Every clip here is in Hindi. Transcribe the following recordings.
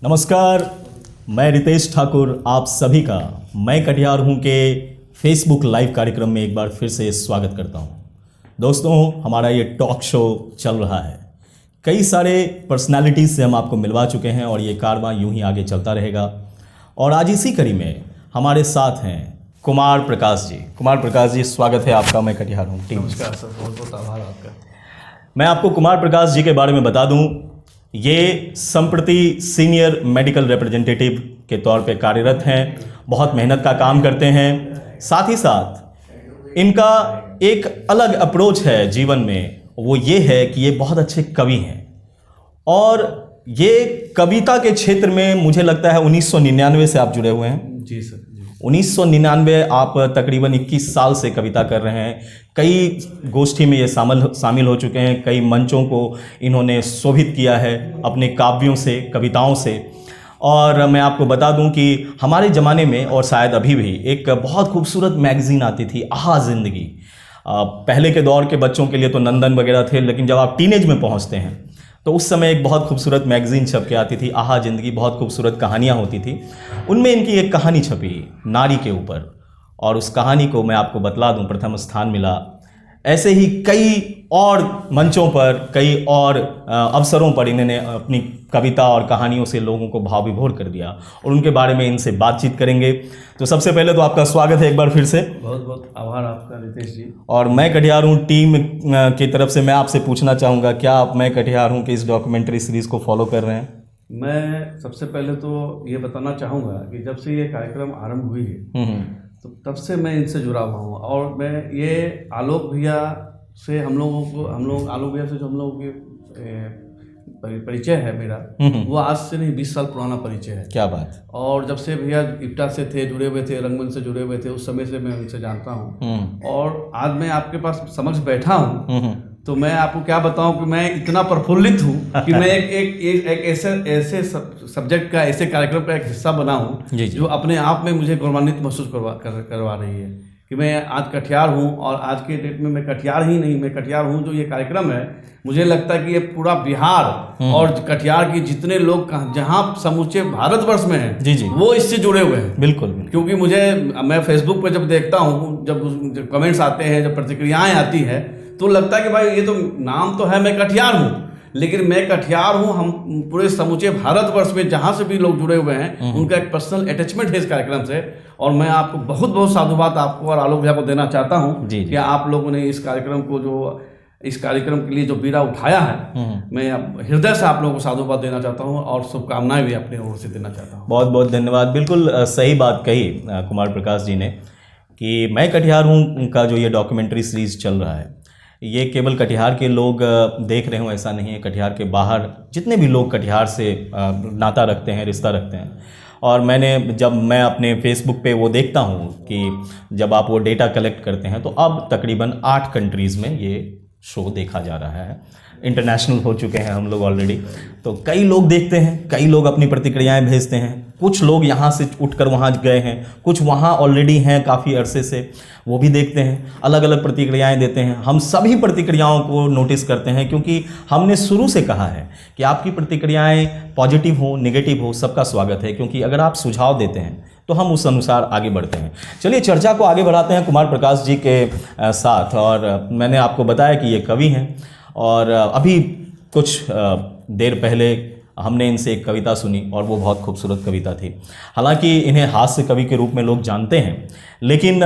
नमस्कार, मैं रितेश ठाकुर आप सभी का मैं कटिहार हूँ के फेसबुक लाइव कार्यक्रम में एक बार फिर से स्वागत करता हूँ। दोस्तों, हमारा ये टॉक शो चल रहा है। कई सारे पर्सनालिटीज़ से हम आपको मिलवा चुके हैं और ये कारवां यूं ही आगे चलता रहेगा। और आज इसी कड़ी में हमारे साथ हैं कुमार प्रकाश जी। कुमार प्रकाश जी, स्वागत है आपका मैं कटिहार हूँ टीम। नमस्कार सर, बहुत बहुत आभार आपका। मैं आपको कुमार प्रकाश जी के बारे में बता दूं, ये संप्रति सीनियर मेडिकल रिप्रेजेंटेटिव के तौर पे कार्यरत हैं, बहुत मेहनत का काम करते हैं। साथ ही साथ इनका एक अलग अप्रोच है जीवन में, वो ये है कि ये बहुत अच्छे कवि हैं और ये कविता के क्षेत्र में मुझे लगता है 1999 से आप जुड़े हुए हैं। जी सर, जी। 1999 आप तकरीबन 21 साल से कविता कर रहे हैं। कई गोष्ठी में ये शामिल हो चुके हैं, कई मंचों को इन्होंने शोभित किया है अपने काव्यों से, कविताओं से। और मैं आपको बता दूं कि हमारे ज़माने में और शायद अभी भी एक बहुत खूबसूरत मैगज़ीन आती थी, आहा ज़िंदगी। पहले के दौर के बच्चों के लिए तो नंदन वगैरह थे, लेकिन जब आप टीनेज में पहुंचते हैं तो उस समय एक बहुत खूबसूरत मैगज़ीन छप के आती थी, आहा ज़िंदगी। बहुत खूबसूरत कहानियाँ होती थी। उनमें इनकी एक कहानी छपी नारी के ऊपर, और उस कहानी को मैं आपको बतला दूं, प्रथम स्थान मिला। ऐसे ही कई और मंचों पर, कई और अवसरों पर इन्होंने अपनी कविता और कहानियों से लोगों को भाव विभोर कर दिया, और उनके बारे में इनसे बातचीत करेंगे। तो सबसे पहले तो आपका स्वागत है एक बार फिर से। बहुत बहुत आभार आपका रितेश जी। और मैं कटिहार हूँ टीम की तरफ से मैं आपसे पूछना चाहूँगा, क्या आप मैं कटिहार हूँ कि इस डॉक्यूमेंट्री सीरीज़ को फॉलो कर रहे हैं? मैं सबसे पहले तो ये बताना चाहूँगा कि जब से ये कार्यक्रम आरंभ हुई है तो तब से मैं इनसे जुड़ा हुआ हूँ। और मैं ये आलोक भैया से आलोक भैया से जो हम लोगों के परिचय है मेरा, वो आज से नहीं 20 साल पुराना परिचय है। क्या बात। और जब से भैया इप्टा से थे जुड़े हुए थे, रंगमंच से जुड़े हुए थे, उस समय से मैं उनसे जानता हूँ। और आज मैं आपके पास समक्ष बैठा हूँ तो मैं आपको क्या बताऊं कि मैं इतना प्रफुल्लित हूं कि मैं एक ऐसे सब्जेक्ट का, ऐसे कार्यक्रम का एक हिस्सा बना हूं जो अपने आप में मुझे गौरवान्वित महसूस करवा रही है कि मैं आज कटिहार हूं। और आज के डेट में मैं कटिहार ही नहीं, मैं कटिहार हूं। जो ये कार्यक्रम है, मुझे लगता है कि ये पूरा बिहार और कटिहार की जितने लोग जहां समूचे भारतवर्ष में हैं, जी जी, वो इससे जुड़े हुए हैं। बिल्कुल। क्योंकि मैं फेसबुक पर जब देखता हूँ, जब कमेंट्स आते हैं, जब प्रतिक्रियाएं आती है, तो लगता है कि भाई ये तो नाम तो है मैं कटिहार हूँ, लेकिन मैं कटिहार हूँ। हम पूरे समूचे भारतवर्ष में जहाँ से भी लोग जुड़े हुए हैं, उनका एक पर्सनल अटैचमेंट है इस कार्यक्रम से। और मैं आपको बहुत बहुत साधुवाद आपको और आलोक भैया को देना चाहता हूँ कि आप लोगों ने इस कार्यक्रम के लिए जो बीड़ा उठाया है, मैं हृदय से आप लोगों को साधुवाद देना चाहता हूँ और शुभकामनाएं भी अपने ओर से देना चाहता हूँ। बहुत बहुत धन्यवाद। बिल्कुल सही बात कही कुमार प्रकाश जी ने कि मैं कटिहार हूँ उनका जो ये डॉक्यूमेंट्री सीरीज चल रहा है, ये केवल कटिहार के लोग देख रहे हो ऐसा नहीं है। कटिहार के बाहर जितने भी लोग कटिहार से नाता रखते हैं, रिश्ता रखते हैं। और जब मैं अपने फेसबुक पे वो देखता हूँ कि जब आप वो डेटा कलेक्ट करते हैं, तो अब तकरीबन 8 कंट्रीज़ में ये शो देखा जा रहा है। इंटरनेशनल हो चुके हैं हम लोग ऑलरेडी। तो कई लोग देखते हैं, कई लोग अपनी प्रतिक्रियाएं भेजते हैं। कुछ लोग यहाँ से उठकर वहाँ गए हैं, कुछ वहाँ ऑलरेडी हैं काफ़ी अरसे से, वो भी देखते हैं, अलग अलग प्रतिक्रियाएं देते हैं। हम सभी प्रतिक्रियाओं को नोटिस करते हैं, क्योंकि हमने शुरू से कहा है कि आपकी प्रतिक्रियाएं पॉजिटिव हो, नेगेटिव हो, सबका स्वागत है। क्योंकि अगर आप सुझाव देते हैं तो हम उस अनुसार आगे बढ़ते हैं। चलिए चर्चा को आगे बढ़ाते हैं कुमार प्रकाश जी के साथ। और मैंने आपको बताया कि ये कवि हैं, और अभी कुछ देर पहले हमने इनसे एक कविता सुनी और वो बहुत खूबसूरत कविता थी। हालांकि इन्हें हास्य कवि के रूप में लोग जानते हैं, लेकिन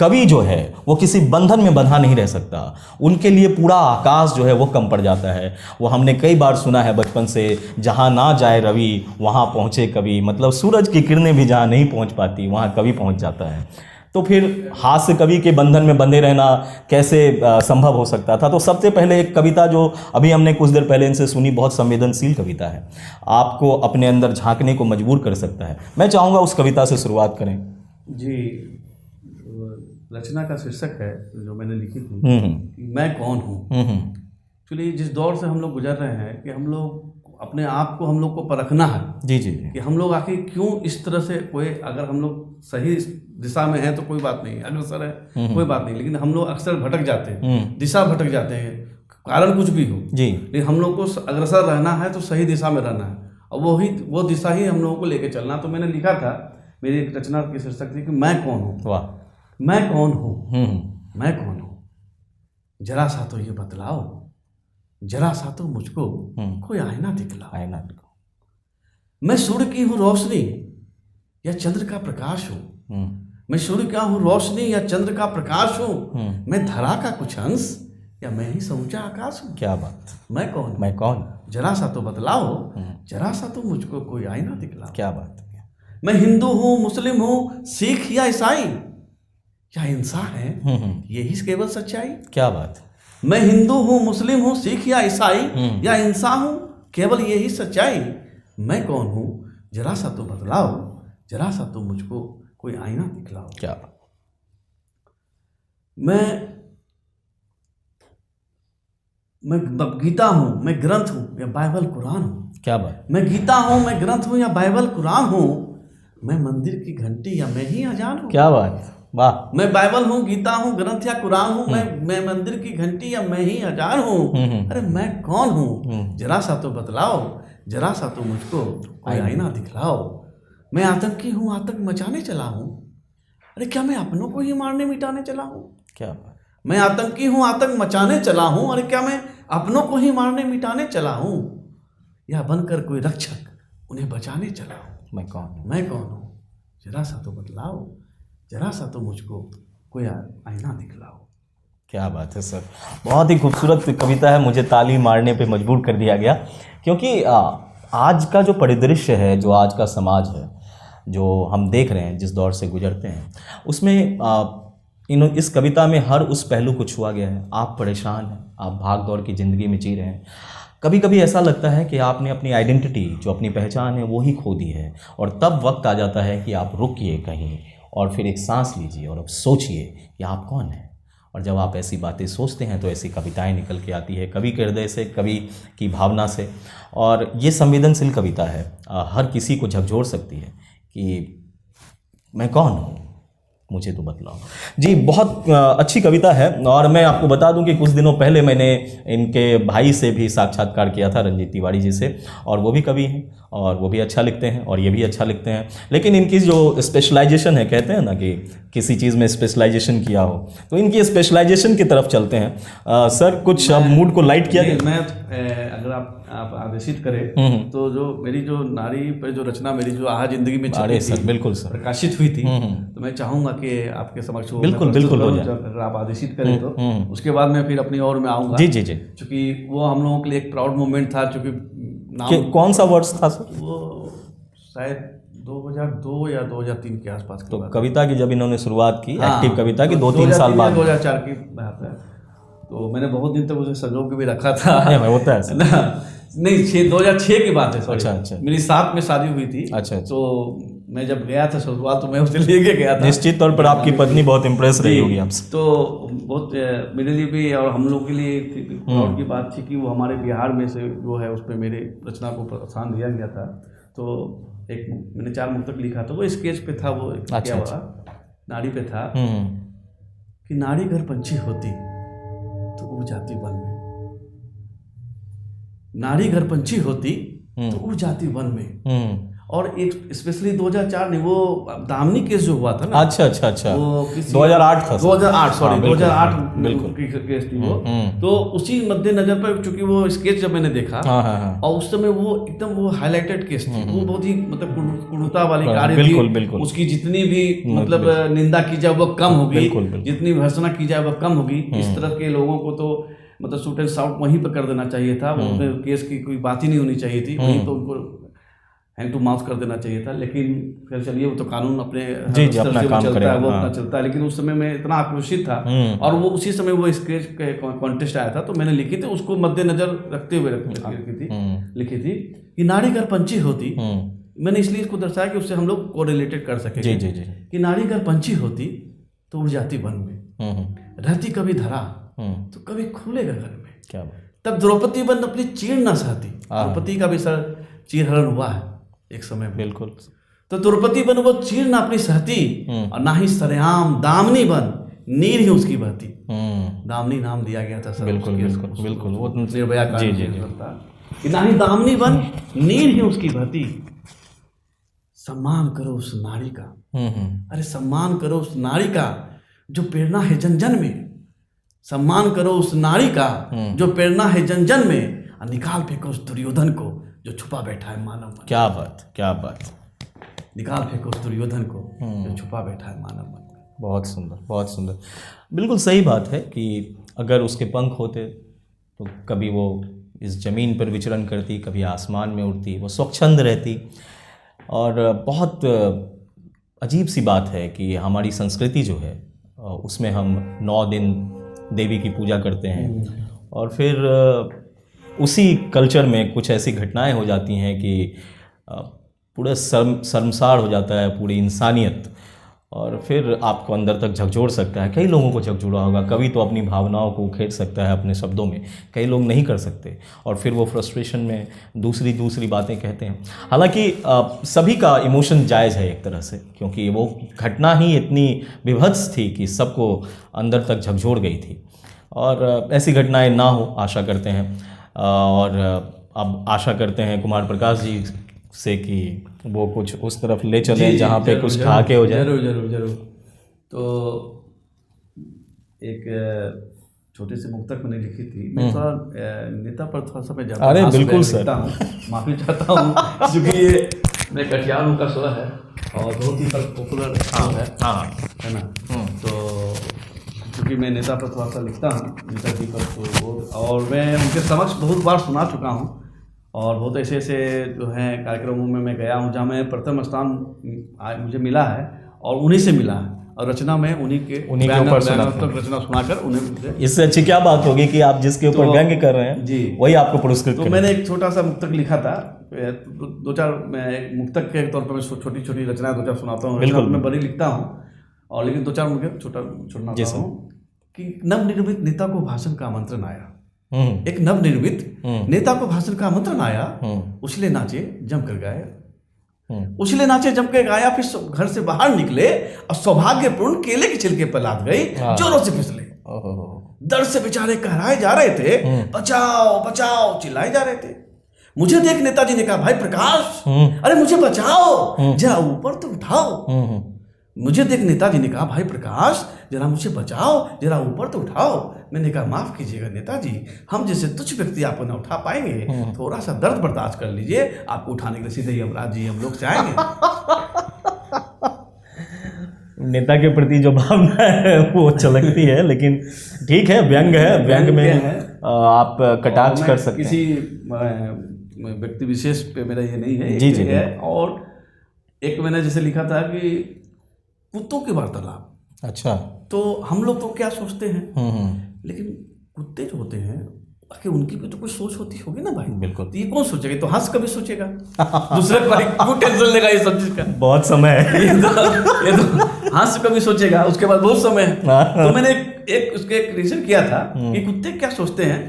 कवि जो है वो किसी बंधन में बंधा नहीं रह सकता। उनके लिए पूरा आकाश जो है वो कम पड़ जाता है। वो हमने कई बार सुना है बचपन से, जहाँ ना जाए रवि वहाँ पहुँचे कवि। मतलब सूरज की किरणें भी जहाँ नहीं पहुँच पाती वहाँ कवि पहुँच जाता है। तो फिर हास्य कवि के बंधन में बंधे रहना कैसे संभव हो सकता था? तो सबसे पहले एक कविता जो अभी हमने कुछ देर पहले इनसे सुनी, बहुत संवेदनशील कविता है, आपको अपने अंदर झांकने को मजबूर कर सकता है। मैं चाहूँगा उस कविता से शुरुआत करें। जी, रचना का शीर्षक है जो मैंने लिखी थी कि मैं कौन हूँ। एक्चुअली जिस दौर से हम लोग गुजर रहे हैं कि हम लोग अपने आप को, हम लोग को परखना है। जी जी, कि हम लोग आखिर क्यों इस तरह से, कोई अगर हम लोग सही दिशा में हैं तो कोई बात नहीं, अग्रसर है कोई बात नहीं, लेकिन हम लोग अक्सर भटक जाते हैं, दिशा भटक जाते हैं, कारण कुछ भी हो जी, लेकिन हम लोग को अग्रसर रहना है तो सही दिशा में रहना है। और वो दिशा ही हम लोगों को लेके चलना। तो मैंने लिखा था, मेरी एक रचना की शीर्षक थी कि मैं कौन हूँ। वाह। मैं कौन हूँ, मैं कौन हूँ, जरा सा तो ये बतलाओ, जरा सा तो मुझको कोई आईना दिखलाओ। आईना दिखो। मैं सूर्य की हूँ रोशनी या चंद्र का प्रकाश हूँ, मैं सूर्य का हूँ रोशनी या चंद्र का प्रकाश हूँ, मैं धरा का कुछ अंश या मैं ही समूचा आकाश हूँ। क्या बात। मैं कौन, मैं कौन, जरा सा तो बतलाओ, जरा सा तो मुझको कोई आईना दिखलाओ। क्या बात। मैं हिंदू हूँ, मुस्लिम हूँ, सिख या ईसाई, क्या इंसान है यही केवल सच्चाई। क्या बात। मैं हिंदू हूँ, मुस्लिम हूँ, सिख या ईसाई, या इंसान हूँ केवल यही सच्चाई। मैं कौन हूँ, जरा सा तो बतलाओ, जरा सा तो मुझको कोई आईना दिखलाओ। क्या बात। मैं गीता हूँ, मैं ग्रंथ हूँ या बाइबल कुरान हूँ। क्या बात। मैं गीता हूँ, मैं ग्रंथ हूँ या बाइबल कुरान हूँ, मैं मंदिर की घंटी या मैं ही अजान हूँ। क्या बात। वाह। मैं बाइबल हूँ, गीता हूँ, ग्रंथ या कुरान हूँ, मैं मंदिर की घंटी या मैं ही अजान हूँ। अरे मैं कौन हूँ, जरा सा तो बतलाओ, जरा सा तो मुझको कोई आईना दिखलाओ। मैं आतंकी हूँ, आतंक मचाने चला हूँ, अरे क्या मैं अपनों को ही मारने मिटाने चला हूँ। क्या बात। मैं आतंकी हूँ, आतंक मचाने चला हूँ, अरे क्या मैं अपनों को ही मारने मिटाने चला हूँ, या बनकर कोई रक्षक उन्हें बचाने चला हूँ। मैं कौन हूँ, मैं कौन हूँ, जरा सा तो बतलाओ, जरा सा तो मुझको कोई आईना दिखलाओ। क्या बात है सर, बहुत ही खूबसूरत कविता है। मुझे ताली मारने पे मजबूर कर दिया गया, क्योंकि आज का जो परिदृश्य है, जो आज का समाज है, जो हम देख रहे हैं, जिस दौर से गुजरते हैं, उसमें इस कविता में हर उस पहलू को छुआ गया है। आप परेशान हैं, आप भाग दौड़ की ज़िंदगी में जी रहे हैं। कभी कभी ऐसा लगता है कि आपने अपनी आइडेंटिटी, जो अपनी पहचान है, वो ही खो दी है, और तब वक्त आ जाता है कि आप रुकिए कहीं और फिर एक सांस लीजिए और अब सोचिए कि आप कौन हैं। और जब आप ऐसी बातें सोचते हैं तो ऐसी कविताएं निकल के आती है, कवि के हृदय से, कवि की भावना से। और ये संवेदनशील कविता है, हर किसी को झकझोर सकती है कि मैं कौन हूँ, मुझे तो बतलाओ। जी, बहुत अच्छी कविता है। और मैं आपको बता दूं कि कुछ दिनों पहले मैंने इनके भाई से भी साक्षात्कार किया था, रंजीत तिवारी जी से, और वो भी कवि हैं और वो भी अच्छा लिखते हैं और ये भी अच्छा लिखते हैं। लेकिन इनकी जो स्पेशलाइजेशन है, कहते हैं ना कि किसी चीज़ में स्पेशलाइजेशन किया हो, तो इनकी स्पेशलाइजेशन की तरफ चलते हैं। सर, कुछ मूड को लाइट किया मैं अगर आप आदेशित करें तो जो मेरी जो नारी पर जो रचना मेरी जो आहा जिंदगी में छपी थी, बिल्कुल सर, प्रकाशित हुई थी, तो मैं चाहूंगा कि आपके समक्ष बिल्कुल हो जाए, अगर आप आदेशित करें तो उसके बाद मैं फिर अपनी ओर में आऊँगा। जी जी जी। चूँकि वो हम लोगों के लिए एक प्राउड मोमेंट था। चूँकि नाम कौन सा वर्ष था सर? वो शायद 2002 या 2003 के आसपास। तो कविता की जब इन्होंने शुरुआत की, एक्टिव कविता की, 2-3 साल बाद, 2004 की बात है। तो मैंने बहुत दिन तक उसे संजो के भी रखा था। होता है ना, नहीं, 2006 की बात है। अच्छा। मेरी 7 में शादी हुई थी। अच्छा। तो मैं जब गया था ससुराल तो मैं उसे लेके गया था। निश्चित तौर पर आपकी पत्नी बहुत इम्प्रेस रही होगी आपसे। तो बहुत मेरे लिए भी और हम लोग के लिए प्राउड की बात थी कि वो हमारे बिहार में से जो है, उस पर मेरे रचना को प्रोत्साहन दिया गया था। तो एक मैंने 4 मुक्तक लिखा था, वो स्केच पे था, वो अच्छा। नारी पे था कि नारी घर पंछी होती तो उड़ जाती वन में, नारी घर पंछी होती तो उड़ जाती वन में। और एक स्पेशली 2004 में वो दामिनी केस जो हुआ था ना। अच्छा। वो 2008 था। 2008 सॉरी, 2008 बिल्कुल केस थी वो। तो उसी मद्देनजर पर चूंकि वो स्केच जब मैंने देखा, और उस समय वो एकदम वो हाईलाइटेड केस थी, वो बहुत ही मतलब क्रूरता वाली कार्य थी। उसकी जितनी भी मतलब निंदा की जाए वो कम होगी, जितनी भर्त्सना की जाए वो कम होगी। इस तरह के लोगों को तो मतलब शूट एंड शाउट वहीं पर कर देना चाहिए था, उसमें केस की कोई बात ही नहीं होनी चाहिए थी, वहीं तो उनको हैंड टू माउथ कर देना चाहिए था। लेकिन फिर चलिए, वो तो कानून अपने अपना काम चलता है, वो अपना चलता है। लेकिन उस समय मैं इतना आक्रोशित था, और वो उसी समय वो स्केच कॉन्टेस्ट आया था, तो मैंने लिखी थी, उसको मद्देनजर रखते हुए लिखी थी कि नारी घर पंछी होती। मैंने इसलिए इसको दर्शाया कि उससे हम लोग कोरिलेटेड कर सके कि नारी घर पंछी होती तो उड़ जाती वन में, रहती कभी धरा तो कभी खुलेगा घर में। क्या तब द्रौपदी बन अपनी चीर न सहती। द्रौपदी का भी सर चीरहरण हुआ है एक समय में। बिल्कुल। तो द्रौपदी बन वो चीर ना अपनी सहती, और ना ही सरेआम दामिनी बन नीर ही उसकी बहती। दामिनी नाम दिया गया था सर। बिल्कुल। वो निर्भया का कि ना ही दामनी बन नीर ही उसकी बहती, सम्मान करो उस नारी का। अरे सम्मान करो उस नारी का जो प्रेरणा है जन जन में, सम्मान करो उस नारी का जो प्रेरणा है जन जन में, और निकाल फेंको उस दुर्योधन को जो छुपा बैठा है मानव मन। क्या बात, क्या बात। निकाल फेंको उस दुर्योधन को जो छुपा बैठा है मानव मन में। बहुत सुंदर, बहुत सुंदर। बिल्कुल सही बात है कि अगर उसके पंख होते तो कभी वो इस ज़मीन पर विचरण करती, कभी आसमान में उड़ती, वो स्वच्छंद रहती। और बहुत अजीब सी बात है कि हमारी संस्कृति जो है उसमें हम 9 दिन देवी की पूजा करते हैं और फिर उसी कल्चर में कुछ ऐसी घटनाएं हो जाती हैं कि पूरा शर्मसार हो जाता है पूरी इंसानियत, और फिर आपको अंदर तक झकझोर सकता है। कई लोगों को झकझोरा होगा, कवि तो अपनी भावनाओं को उखेड़ सकता है अपने शब्दों में, कई लोग नहीं कर सकते और फिर वो फ्रस्ट्रेशन में दूसरी बातें कहते हैं। हालांकि सभी का इमोशन जायज़ है एक तरह से, क्योंकि वो घटना ही इतनी विभत्स थी कि सबको अंदर तक झकझोर गई थी। और ऐसी घटनाएं ना हो आशा करते हैं। और अब आशा करते हैं कुमार प्रकाश जी से कि वो कुछ उस तरफ ले चले जहाँ पे कुछ ठहाके हो जाए। जरूर। तो एक छोटी सी मुक्तक मैंने लिखी थी। मैं थोड़ा नेता पर थोड़ा सा मैं ज़्यादा अरे बिल्कुल सर, माफ़ी चाहता हूँ क्योंकि ये मैं कटिहार का शो है और बहुत ही पॉपुलर शो है ना। तो क्योंकि मैं नेता पर थोड़ा सा लिखता हूँ, नेता जी पर तो और मैं उनके समक्ष बहुत बार सुना चुका हूँ और बहुत ऐसे जो हैं कार्यक्रमों में मैं गया हूँ जहाँ मैं प्रथम स्थान मुझे मिला है और उन्हीं से मिला है और रचना में उन्हीं के ऊपर रचना सुनाकर उन्हें मुझे। इससे अच्छी क्या बात होगी कि आप जिसके ऊपर व्यंग्य कर रहे हैं जी वही आपको पुरस्कृत। तो मैंने एक छोटा सा मुक्तक लिखा था, 2-4 मैं मुक्तक के तौर पर मैं छोटी छोटी रचनाएं 2-4 सुनाता हूँ। बिल्कुल मैं बड़ी लिखता हूँ और लेकिन 2-4 मुझे छोड़ना चाहता हूँ कि नवनिर्मित नेता को भाषण का आमंत्रण आया। एक नवनिर्मित नेता को भाषण का आमंत्रण आया, उछले नाचे जमकर गाया, उछले नाचे जमकर गाया, फिर घर से बाहर निकले और सौभाग्यपूर्ण केले के छिलके पर लाद गई, जोरों से फिसले। दर्द से बेचारे कहराए जा रहे थे, बचाओ बचाओ चिल्लाए जा रहे थे। मुझे देख नेताजी ने कहा, भाई प्रकाश, अरे मुझे बचाओ, जरा ऊपर तो उठाओ। मुझे देख नेताजी ने कहा, भाई प्रकाश, जरा मुझे बचाओ, जरा ऊपर तो उठाओ। मैंने कहा, माफ कीजिएगा नेताजी, हम जैसे तुच्छ व्यक्ति आपको ना उठा पाएंगे, थोड़ा सा दर्द बर्दाश्त कर लीजिए, आपको उठाने के लिए सीधे यमराज जी हम लोग से आएंगे। नेता के प्रति जो भावना है वो चलकती है, लेकिन ठीक है, व्यंग है, व्यंग में आप कटाक्ष कर सकते हैं। किसी व्यक्ति विशेष पे मेरा ये नहीं है। जी है। और एक मैंने जैसे लिखा था कि कुत्तों की वार्तालाप। अच्छा। तो हम लोग तो क्या सोचते हैं, लेकिन कुत्ते जो होते हैं कि उनकी भी तो कुछ सोच होती होगी ना भाई। बिल्कुल। तो ये कौन सोचेगा, तो हंस कभी सोचेगा, दूसरे पर क्यों टेंशन लेगा ये सब चीज का। बहुत समय है। ये तो हंस कभी सोचेगा, उसके बाद बहुत समय है। तो मैंने एक रिसर्च किया था कि कुत्ते क्या सोचते हैं,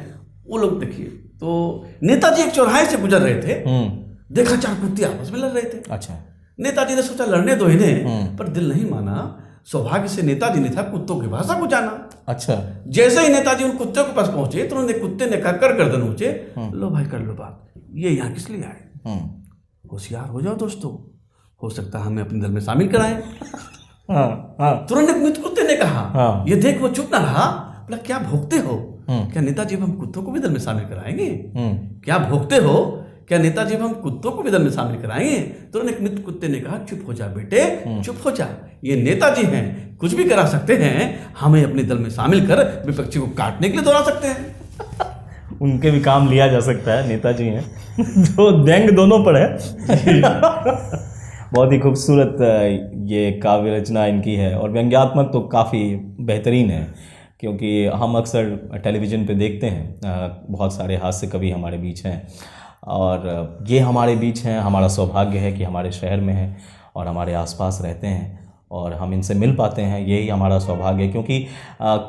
वो लोग देखिए। तो नेताजी एक चौराहे से गुजर रहे थे, देखा 4 कुत्ते आपस में लड़ रहे थे। अच्छा। नेताजी ने सोचा लड़ने दो इन्हें, पर दिल नहीं माना। सौभाग्य से नेताजी ने था कुत्तों की भाषा को जाना। अच्छा। जैसे ही नेताजी उन कुत्तों के पास पहुंचे तो उन्होंने कुत्ते ने कहा, कर गर्दन ऊंचे, लो भाई कर लो बात, ये यहाँ किस लिए आए, होशियार हो जाओ दोस्तों, हो सकता है हमें अपने दल में शामिल कराएं। तुरंत मित्र कुत्ते ने कहा, ये देख वो चुप ना रहा, बोला क्या भोगते हो, क्या नेताजी हम कुत्तों को भी दल में शामिल कराएंगे, क्या भोगते हो, क्या नेताजी हम कुत्तों को भी दल में शामिल कराएंगे। तो एक मित्र कुत्ते ने कहा, चुप हो जा बेटे, चुप हो जा, ये नेताजी हैं, कुछ भी करा सकते हैं, हमें अपने दल में शामिल कर विपक्षी को काटने के लिए दौड़ा सकते हैं। उनके भी काम लिया जा सकता है, नेताजी हैं जो व्यंग दोनों पर है। बहुत ही खूबसूरत ये काव्य रचना इनकी है और व्यंग्यात्मक तो काफ़ी बेहतरीन है, क्योंकि हम अक्सर टेलीविज़न पे देखते हैं बहुत सारे हास्य कवि हमारे बीच हैं और ये हमारे बीच हैं। हमारा सौभाग्य है कि हमारे शहर में हैं और हमारे आसपास रहते हैं और हम इनसे मिल पाते हैं, यही हमारा सौभाग्य है। क्योंकि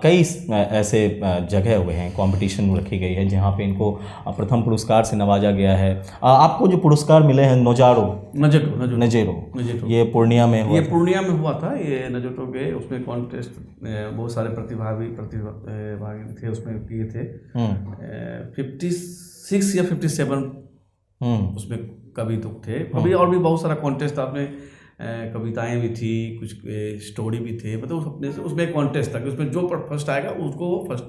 कई ऐसे जगह हुए हैं, कंपटीशन रखी गई है जहाँ पे इनको प्रथम पुरस्कार से नवाजा गया है। आपको जो पुरस्कार मिले हैं नजेरो, ये पूर्णिया में हुआ। ये पूर्णिया में हुआ था, ये नजेरो के उसमें कॉन्टेस्ट बहुत सारे प्रतिभागी थे, उसमें किए थे। 56 या 57 उसमें कवि तो थे। अभी और भी बहुत सारा कॉन्टेस्ट था, आपने कविताएं भी थी, कुछ स्टोरी भी थे, मतलब अपने से उसमें कॉन्टेस्ट था कि उसमें जो फर्स्ट आएगा उसको फर्स्ट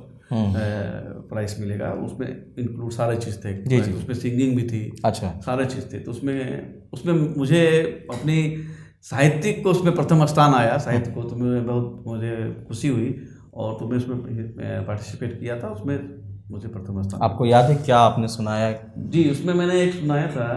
प्राइस मिलेगा। उसमें इंक्लूड सारे चीज़ थे जी जी। उसमें सिंगिंग भी थी, अच्छा, सारे चीज़ थे। तो उसमें मुझे अपनी साहित्यिक को उसमें प्रथम स्थान आया, साहित्य को, तो मुझे खुशी हुई और तो मैं उसमें पार्टिसिपेट किया था, उसमें मुझे प्रथम स्थान। आपको याद है क्या आपने सुनाया? जी, उसमें मैंने एक सुनाया था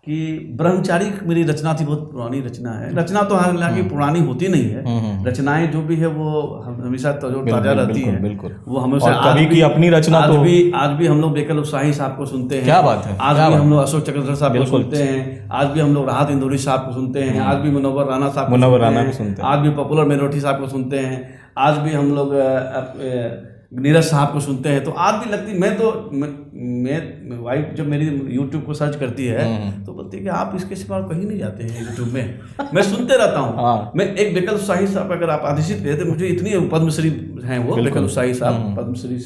कि ब्रह्मचारी मेरी रचना थी, बहुत पुरानी रचना है। रचना तो हालांकि पुरानी होती नहीं है, रचनाएं जो भी है वो हमेशा ताजा रहती है। बिल्कुल। वो हमेशा कवि की अपनी रचना आज भी हम लोग बेकल उत्साही साहब को सुनते हैं। क्या बात है। आज भी हम लोग अशोक चक्रधर साहब को सुनते हैं, आज भी हम लोग राहत इंदौरी साहब को सुनते हैं, आज भी मुनव्वर राणा साहब को सुनते हैं, आज भी पॉपुलर मेलोडी साहब को सुनते हैं, आज भी हम लोग नीरज साहब को सुनते हैं। तो आज भी लगती, मैं वाइफ जब मेरी यूट्यूब को सर्च करती है तो बोलती है कि आप इसके सिवा कहीं नहीं जाते हैं यूट्यूब में। मैं सुनते रहता हूँ। मैं एक बेकल उत्साही साहब, अगर आप अधिष्ठित गए थे, मुझे इतनी पद्मश्री हैं वो बेकल उत्साही साहब, पद्मश्री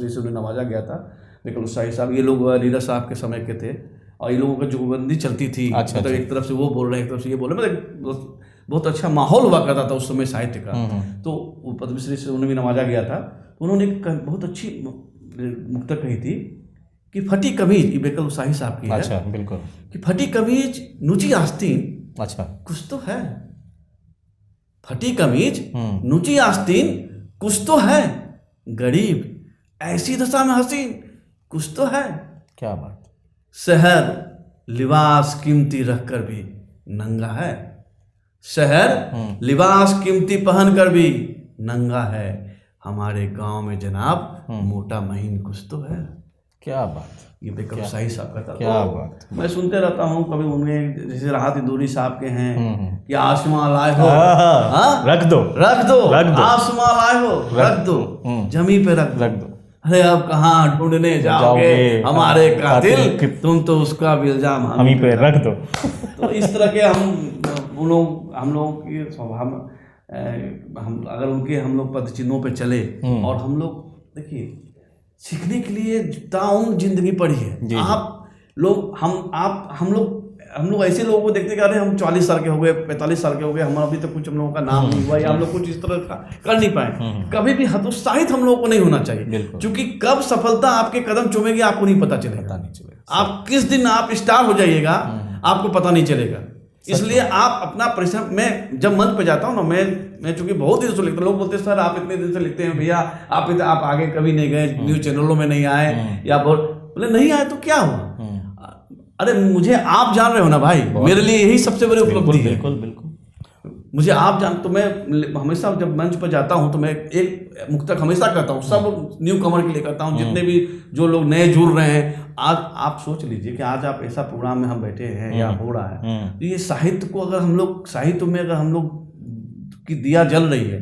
से उन्हें नवाजा गया था बेकल उत्साही साहब। ये लोग नीरज साहब के समय के थे और ये लोगों का जुगबंदी चलती थी। मतलब एक तरफ से वो बोल रहे हैं, एक तरफ से ये बोल रहे हैं, मतलब बहुत अच्छा माहौल हुआ करता था उस समय साहित्य का। तो वो पद्मश्री से उन्हें भी नवाजा गया था। उन्होंने बहुत अच्छी मुक्तक कही थी कि फटी कमीज, ये बेकल उत्साही साहब की है। अच्छा, बिल्कुल। कि फटी कमीज नुची आस्तीन, अच्छा, कुछ तो है। फटी कमीज नुची आस्तीन, कुछ तो है। गरीब ऐसी दशा में हसीन, कुछ तो है। क्या बात। शहर लिबास कीमती रखकर भी नंगा है। शहर लिबास कीमती पहन कर भी नंगा है। हमारे गांव में जनाब मोटा महीन कुछ तो है। क्या बात। ये बेकल उत्साही साहब का था। क्या बात। मैं सुनते रहता हूँ। कभी उनमें जैसे राहत इंदौरी साहब के हैं कि आसमां लाए हो, रख दो आसमां लाए हो, रख दो जमी पे रख दो। अरे अब कहाँ ढूंढने जाओगे हमारे कातिल, तुम तो उसका भी इल्जाम हम पे रख दो। तो इस तरह के हम लोगों की स्वभाव, हम अगर उनके हम लोग पद चिन्हों पे चले और हम लोग देखिए, सीखने के लिए ताउम्र जिंदगी पड़ी है। आप लोग हम लोग ऐसे लोगों को देखते कि अरे हम 40 साल के हो गए, 45 साल के हो गए, हम अभी तक कुछ हम लोगों का नाम नहीं हुआ या हम लोग कुछ इस तरह का कर नहीं पाए। कभी भी हतोत्साहित हम लोगों को नहीं होना चाहिए, क्योंकि कब सफलता आपके कदम चूमेगी आपको नहीं पता चलेगा। आप किस दिन आप स्टार हो जाइएगा आपको पता नहीं चलेगा। इसलिए आप अपना परिश्रम, मैं जब मंच पे जाता हूँ ना, मैं चूंकि बहुत दिन से लिखता हूँ, लोग बोलते हैं सर आप इतने दिन से लिखते हैं भैया, आप आगे कभी नहीं गए, न्यूज चैनलों में नहीं आए, या बोले नहीं आए तो क्या हुआ। अरे मुझे आप जान रहे हो ना भाई, मेरे लिए यही सबसे बड़ी उपलब्धि है। बिल्कुल। मुझे आप जान, तो मैं हमेशा जब मंच पर जाता हूँ तो मैं एक मुक्तक हमेशा करता हूँ, सब न्यू कमर के लिए करता हूँ, जितने भी जो लोग नए जुड़ रहे हैं। आज आप सोच लीजिए कि आज आप ऐसा प्रोग्राम में हम बैठे हैं या हो रहा है, तो ये साहित्य को अगर हम लोग, साहित्य में अगर हम लोग की दिया जल रही है,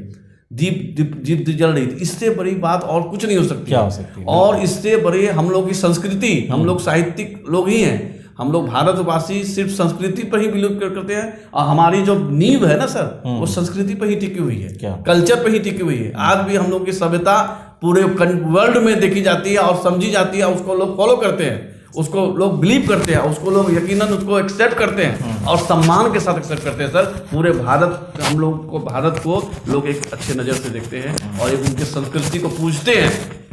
दीप जल रही थी, इससे बड़ी बात और कुछ नहीं हो सकती। क्या हो सकती है। और इससे बड़ी हम लोग की संस्कृति, हम लोग साहित्यिक लोग ही हैं, हम लोग भारतवासी सिर्फ संस्कृति पर ही बिलीव करते हैं, और हमारी जो नींव है ना सर, वो संस्कृति पर ही टिकी हुई है, कल्चर पर ही टिकी हुई है। आज भी हम लोग की सभ्यता पूरे वर्ल्ड में देखी जाती है और समझी जाती है, उसको लोग फॉलो करते हैं, उसको लोग बिलीव करते हैं, उसको लोग यकीनन उसको एक्सेप्ट करते हैं और सम्मान के साथ एक्सेप्ट करते हैं। सर पूरे भारत, हम लोग को, भारत को लोग एक अच्छे नज़र से देखते हैं और एक उनकी संस्कृति को पूजते हैं।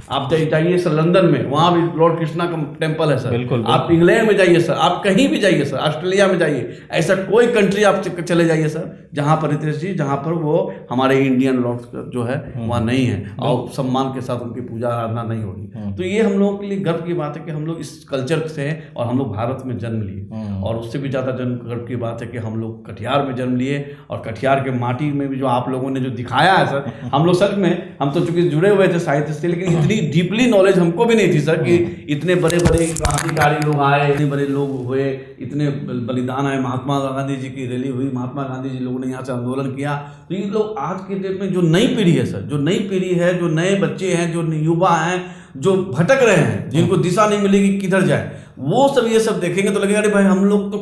आप जाइए सर लंदन में, वहाँ भी लॉर्ड कृष्णा का टेम्पल है सर। बिल्कुल। आप इंग्लैंड में जाइए सर, आप कहीं भी जाइए सर, ऑस्ट्रेलिया में जाइए, ऐसा कोई कंट्री आप चले जाइए सर जहाँ पर रितेश जी, जहाँ पर वो हमारे इंडियन लॉर्ड जो है वहाँ नहीं है और सम्मान के साथ उनकी पूजा आराधना नहीं होगी। तो ये हम लोगों के लिए गर्व की बात है कि हम लोग इस कल्चर से हैं और हम लोग भारत में जन्म लिए, और उससे भी ज़्यादा गर्व की बात है कि हम लोग कटिहार में जन्म लिए, और कटिहार के माटी में भी जो आप लोगों ने जो दिखाया है सर, हम लोग सच में, हम तो चूंकि जुड़े हुए थे साहित्य से, लेकिन इतनी डीपली नॉलेज हमको भी नहीं थी सर कि इतने बड़े बड़े क्रांतिकारी लोग आए, इतने बड़े लोग हुए, इतने बलिदान आए, महात्मा गांधी जी की रैली हुई, महात्मा गांधी जी लोगों ने यहाँ से आंदोलन किया। तो ये लोग आज के डेट में जो नई पीढ़ी है सर, जो नई पीढ़ी है, जो नए बच्चे हैं, जो युवा हैं, जो भटक रहे हैं, जिनको दिशा नहीं मिलेगी किधर जाए, वो सब ये सब देखेंगे तो लगेगा अरे भाई हम लोग तो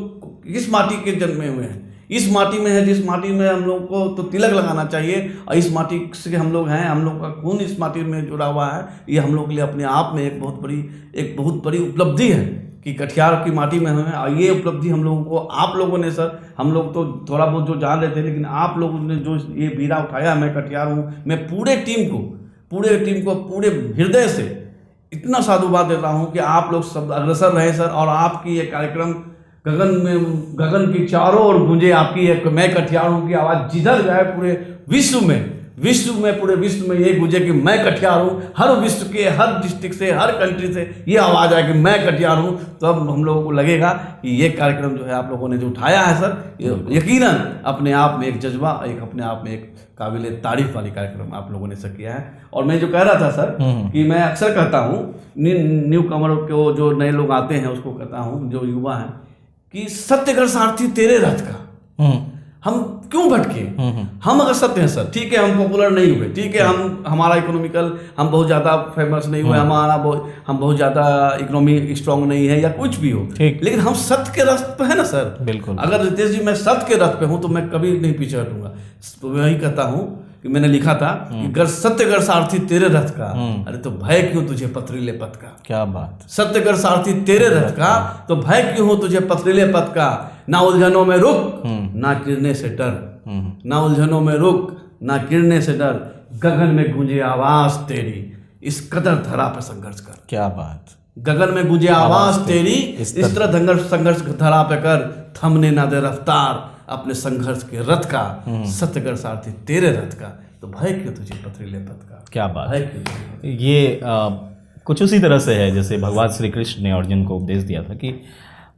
किस माटी के जन्मे हुए हैं, इस माटी में है, जिस माटी में हम लोग को तो तिलक लगाना चाहिए, और इस माटी से हम लोग हैं, हम लोग का खून इस माटी में जुड़ा हुआ है। ये हम लोग के लिए अपने आप में एक बहुत बड़ी उपलब्धि है कि कटिहार की माटी में हैं। और ये उपलब्धि हम लोगों को, आप लोगों ने सर, हम लोग तो थोड़ा बहुत जो जान रहे थे, लेकिन आप लोगों ने जो ये बीड़ा उठाया, मैं कटिहार हूँ, मैं पूरे टीम को पूरे हृदय से इतना साधुवाद देता हूँ कि आप लोग सब अग्रसर रहे सर, और आपकी ये कार्यक्रम गगन की चारों ओर गूंजे, आपकी एक मैं कटिहार हूँ की आवाज़ जिधर जाए पूरे पूरे विश्व में ये गूंजे कि मैं कटिहार हूँ। हर विश्व के हर डिस्ट्रिक्ट से, हर कंट्री से ये आवाज़ आए कि मैं कटिहार हूँ, तो अब हम लोगों को लगेगा कि ये कार्यक्रम जो है आप लोगों ने जो उठाया है सर, यकीनन अपने आप में एक जज्बा, अपने आप में एक काबिल तारीफ वाली कार्यक्रम आप लोगों ने सर किया है। और मैं जो कह रहा था सर कि मैं अक्सर कहता हूँ न्यू कमर को, जो नए लोग आते हैं उसको कहता हूँ, जो युवा हैं, कि सत्यगर सारथी तेरे रथ का हम क्यों भटके। हम अगर सत्य हैं सर, ठीक है, हम पॉपुलर नहीं हुए, ठीक है, हमारा इकोनॉमिकल, हम बहुत ज़्यादा फेमस नहीं हुए, हम बहुत ज़्यादा इकोनॉमी स्ट्रांग नहीं है या कुछ भी हो, लेकिन हम सत्य के रथ पे है ना सर। बिल्कुल। अगर रितेश जी मैं सत्य के रथ पे हूँ तो मैं कभी नहीं पीछे हटूंगा। तो मैं यही कहता हूँ कि मैंने लिखा था कि गर सत्यगर सारथी तेरे रथ का, अरे तो भय क्यों तुझे पथरीले पथ का। क्या बात। सत्यगर सारथी तेरे रथ का, तो भय क्यों हो तुझे पथरीले पथ का। ना उलझनों में रुक, ना गिरने से डर, ना उलझनों में रुक, ना गिरने से डर, गगन में गूंजे आवाज तेरी, इस कदर धरा पर संघर्ष कर। क्या बात। गगन में गूंजे आवाज तेरी, इस तरह संघर्ष धरा पे कर, थमने ना दे रफ्तार अपने संघर्ष के रथ का। सत्यगर सारथी तेरे रथ का, तो भय क्यों तुझे पथरीले पथ का। क्या बात है। ये कुछ उसी तरह से है जैसे भगवान श्री कृष्ण ने अर्जुन को उपदेश दिया था कि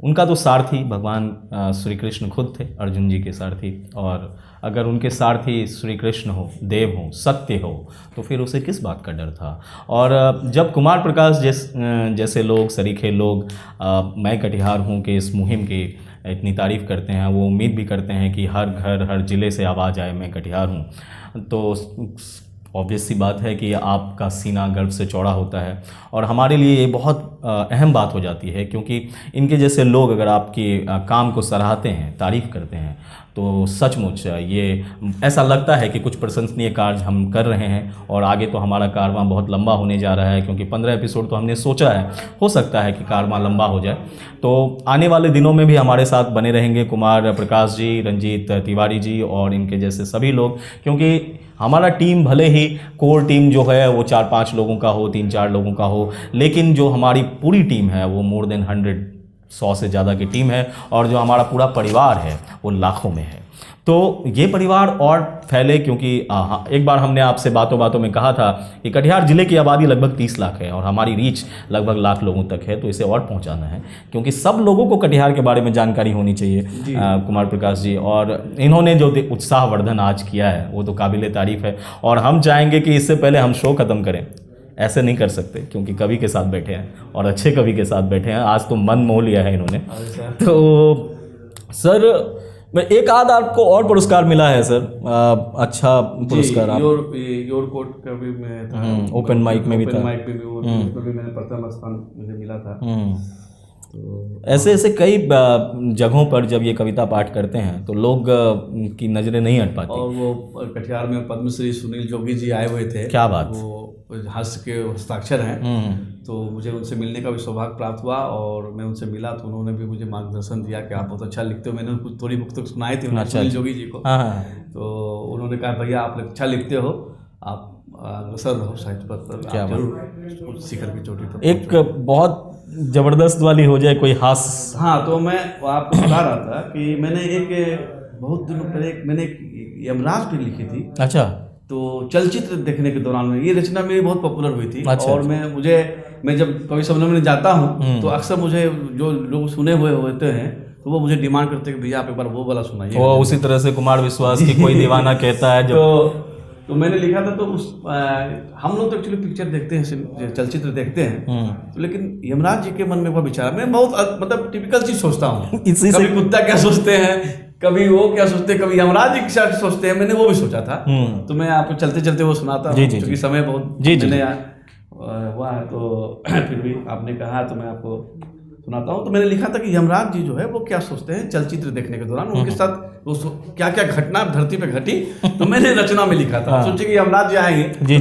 उनका तो सारथी भगवान श्री कृष्ण खुद थे, अर्जुन जी के सारथी, और अगर उनके सारथी श्री कृष्ण हो, देव हो, सत्य हो, तो फिर उसे किस बात का डर था। और जब कुमार प्रकाश जैसे लोग, सरीखे लोग मैं कटिहार हूँ कि इस मुहिम की इतनी तारीफ़ करते हैं, वो उम्मीद भी करते हैं कि हर घर हर ज़िले से आवाज़ आए मैं कटिहार हूँ, तो ऑब्वियस सी बात है कि आपका सीना गर्व से चौड़ा होता है। और हमारे लिए ये बहुत अहम बात हो जाती है, क्योंकि इनके जैसे लोग अगर आपके काम को सराहते हैं, तारीफ़ करते हैं, तो सचमुच ये ऐसा लगता है कि कुछ प्रशंसनीय कार्य हम कर रहे हैं, और आगे तो हमारा कारवां बहुत लंबा होने जा रहा है, क्योंकि 15 एपिसोड तो हमने सोचा है, हो सकता है कि कारवां लंबा हो जाए। तो आने वाले दिनों में भी हमारे साथ बने रहेंगे कुमार प्रकाश जी, रंजीत तिवारी जी और इनके जैसे सभी लोग, क्योंकि हमारा टीम भले ही कोर टीम जो है वो 4-5 लोगों का हो, 3-4 लोगों का हो, लेकिन जो हमारी पूरी टीम है वो मोर देन 100 से ज़्यादा की टीम है, और जो हमारा पूरा परिवार है वो लाखों में है। तो ये परिवार और फैले, क्योंकि एक बार हमने आपसे बातों बातों में कहा था कि कटिहार ज़िले की आबादी लगभग 30 लाख है और हमारी रीच लगभग लाख लोगों तक है, तो इसे और पहुंचाना है, क्योंकि सब लोगों को कटिहार के बारे में जानकारी होनी चाहिए। कुमार प्रकाश जी और इन्होंने जो उत्साहवर्धन आज किया है वो तो काबिल तारीफ़ है, और हम चाहेंगे कि इससे पहले हम शो ख़त्म करें। ऐसे नहीं कर सकते, क्योंकि कवि के साथ बैठे हैं और अच्छे कवि के साथ बैठे हैं। आज तो मन मोह लिया है इन्होंने। तो सर मैं एक आध आपको और पुरस्कार मिला है सर, अच्छा पुरस्कार। योर कोट का भी मैं था, ओपन माइक में भी था, माइक में भी उसमें भी मैंने प्रथम स्थान मुझे मिला था। तो ऐसे कई जगहों पर जब ये कविता पाठ करते हैं तो लोग की नज़रें नहीं हट पाती। और वो कटिहार में पद्मश्री सुनील जोगी जी आए हुए थे। क्या बात। वो हास्य के हस्ताक्षर हैं, तो मुझे उनसे मिलने का भी सौभाग्य प्राप्त हुआ, और मैं उनसे मिला तो उन्होंने भी मुझे मार्गदर्शन दिया कि आप बहुत अच्छा लिखते हो। मैंने कुछ थोड़ी बुक तक सुनाई थी सुनील जोगी जी को। तो उन्होंने कहा भैया आप अच्छा लिखते हो, आप अग्रसर रहो साहित्य पथ पर, आप जरूर शिखर की चोटी पर। एक बहुत जबरदस्त वाली हो जाए कोई हास्य। हाँ, तो मैं आपको बता रहा था कि मैंने एक बहुत दिनों पहले मैंने यमराज पे लिखी थी। अच्छा। तो चलचित्र देखने के दौरान में ये रचना मेरी बहुत पॉपुलर हुई थी। अच्छा, और मैं जब कवि सम्मेलन में जाता हूँ तो अक्सर मुझे जो लोग सुने हुए होते हैं तो वो मुझे डिमांड करते हैं कि भैया आप एक बार वो वाला सुनाइए। वो उसी तरह से कुमार विश्वास की कोई दीवाना कहता है जब तो मैंने लिखा था। तो हम लोग तो एक्चुअली पिक्चर देखते हैं, चलचित्र देखते हैं, तो लेकिन यमराज जी के मन में वो विचार, मैं बहुत मतलब टिपिकल चीज सोचता हूँ। कभी कुत्ता क्या सोचते हैं, कभी वो क्या सोचते हैं, कभी यमराज जी क्या सोचते हैं, मैंने वो भी सोचा था। तो मैं आपको चलते चलते वो सुनाता हूँ, क्योंकि समय बहुत हुआ है। तो फिर भी आपने कहा तो मैं आपको सुनाता हूँ। तो मैंने लिखा था कि यमराज जी जो है वो क्या सोचते हैं चलचित्र देखने के दौरान, उनके साथ वो क्या क्या घटना धरती पे घटी। तो मैंने रचना में लिखा था, सोचे कि यमराज जी आएंगे तो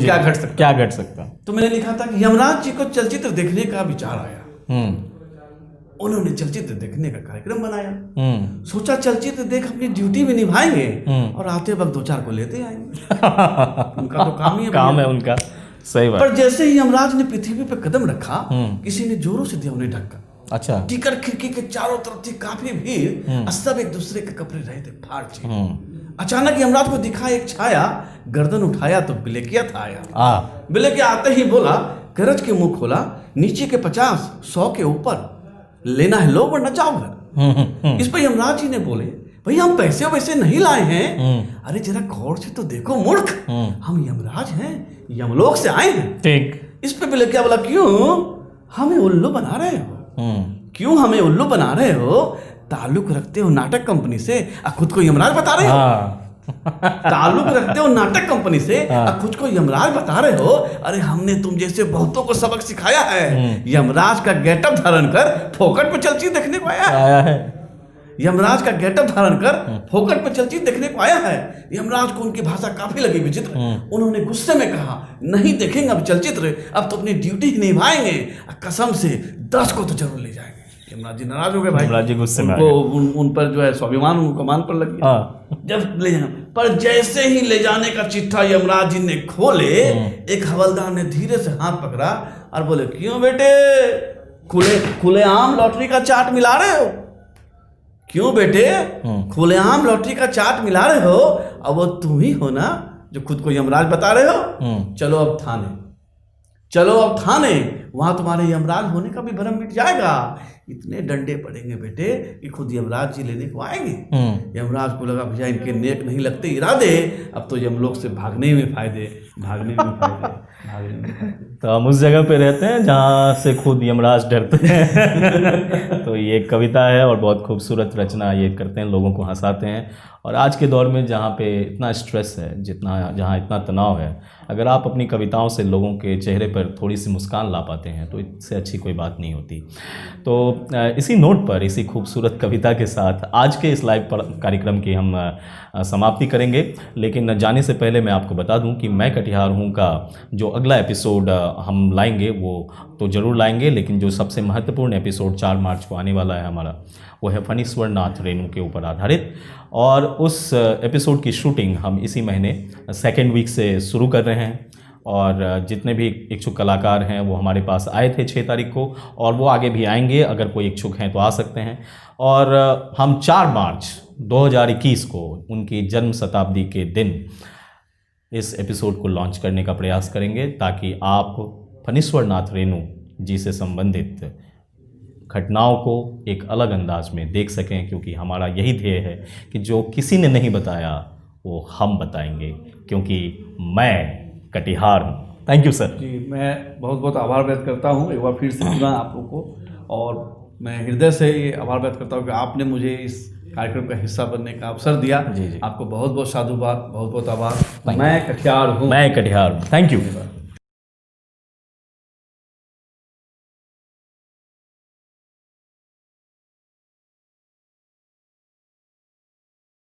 क्या घट सकता। तो मैंने लिखा था कि यमराज जी को चलचित्र देखने का विचार आया, उन्होंने चलचित्र देखने का कार्यक्रम बनाया। सोचा चलचित्र देख अपनी ड्यूटी भी निभाएंगे और आते वक्त 2-4 को लेते आएंगे। उनका तो काम है उनका। सही बात। पर जैसे ही यमराज ने पृथ्वी पे कदम रखा, किसी ने जोरों से दिया उन्हें धक्का। अच्छा। टिकट खिड़की के चारों तरफ थी काफी भीड़, सब एक दूसरे के कपड़े रहे थे फाड़ के। अचानक यमराज को दिखा एक छाया, गर्दन उठाया तो बिलेकिया था आया। बिलेकिया आते ही बोला, गरज के मुंह खोला, नीचे के 50, 100 के ऊपर लेना है लो वरना जाओ घर। इस पर यमराज जी ने बोले, भाई हम पैसे वैसे नहीं लाए हैं। अरे जरा गौर से तो देखो मूर्ख, हम यमराज हैं, यमलोक से आए हैं। ठीक। इस पे बिलेकिया बोला, क्यों हमें उल्लू बना रहे हो? क्यों हमें उल्लू बना रहे हो? ताल्लुक रखते हो नाटक कंपनी से, खुद को यमराज बता रहे हो। ताल्लुक रखते हो नाटक कंपनी से, खुद को यमराज बता रहे हो। अरे हमने तुम जैसे बहुतों को सबक सिखाया है। यमराज का गेटअप धारण कर फोकट पे चलचित्र देखने को आया है। यमराज का गेटअप धारण कर फोकट पे चलचित्र देखने को आया है। यमराज को उनकी भाषा काफी लगी विचित्र। उन्होंने गुस्से में कहा, नहीं देखेंगे अब चलचित्र, अब तो अपनी ड्यूटी ही निभाएंगे, कसम से 10 को तो जरूर ले जाएंगे। यमराज जी नाराज हो गए भाई। यमराज जी गुस्से में उन पर जो है स्वाभिमान उनको मान पर लग गया। जब ले जाना, पर जैसे ही ले जाने का चिट्ठा यमराज जी ने खोले, एक हवलदार ने धीरे से हाथ पकड़ा और बोले, क्यों बेटे खुलेआम लॉटरी का चार्ट मिला रहे हो? क्यों बेटे खुलेआम लॉटरी का चार्ट मिला रहे हो? अब वो तुम ही हो ना जो खुद को यमराज बता रहे हो? चलो अब थाने, वहां तुम्हारे यमराज होने का भी भ्रम मिट जाएगा। इतने डंडे पड़ेंगे बेटे कि खुद यमराज जी लेने को आएंगे। यमराज को लगा, भैया इनके नेक नहीं लगते इरादे, अब तो यमलोक से भागने में फायदे। तो हम उस जगह पे रहते हैं जहाँ से खुद यमराज डरते हैं। तो ये एक कविता है और बहुत खूबसूरत रचना ये करते हैं, लोगों को हंसाते हैं। और आज के दौर में जहाँ पे इतना स्ट्रेस है, जहाँ इतना तनाव है, अगर आप अपनी कविताओं से लोगों के चेहरे पर थोड़ी सी मुस्कान ला पाते हैं तो इससे अच्छी कोई बात नहीं होती। तो इसी नोट पर, इसी खूबसूरत कविता के साथ आज के इस लाइव कार्यक्रम की हम समाप्ति करेंगे। लेकिन जाने से पहले मैं आपको बता दूं कि मैं कटिहार हूं का जो अगला एपिसोड हम लाएंगे वो तो ज़रूर लाएंगे, लेकिन जो सबसे महत्वपूर्ण एपिसोड 4 मार्च को आने वाला है हमारा, वो है फणीश्वर नाथ रेणु के ऊपर आधारित। और उस एपिसोड की शूटिंग हम इसी महीने 2nd वीक से शुरू कर रहे हैं। और जितने भी इच्छुक कलाकार हैं वो हमारे पास आए थे 6 तारीख को, और वो आगे भी आएंगे। अगर कोई इच्छुक हैं तो आ सकते हैं। और हम 4 मार्च 2021 को उनकी जन्म शताब्दी के दिन इस एपिसोड को लॉन्च करने का प्रयास करेंगे, ताकि आप फणीश्वर नाथ रेणु जी से संबंधित घटनाओं को एक अलग अंदाज में देख सकें। क्योंकि हमारा यही ध्येय है कि जो किसी ने नहीं बताया वो हम बताएंगे, क्योंकि मैं कटिहार हूँ। Thank you sir. जी, मैं बहुत बहुत आभार व्यक्त करता हूँ एक बार फिर से पुनः आप लोग को, और मैं हृदय से ये आभार व्यक्त करता हूँ कि आपने मुझे इस कार्यक्रम का हिस्सा बनने का अवसर दिया। जी। आपको बहुत बहुत साधुवाद, बहुत बहुत आभार। मैं कटिहार हूँ। Thank you.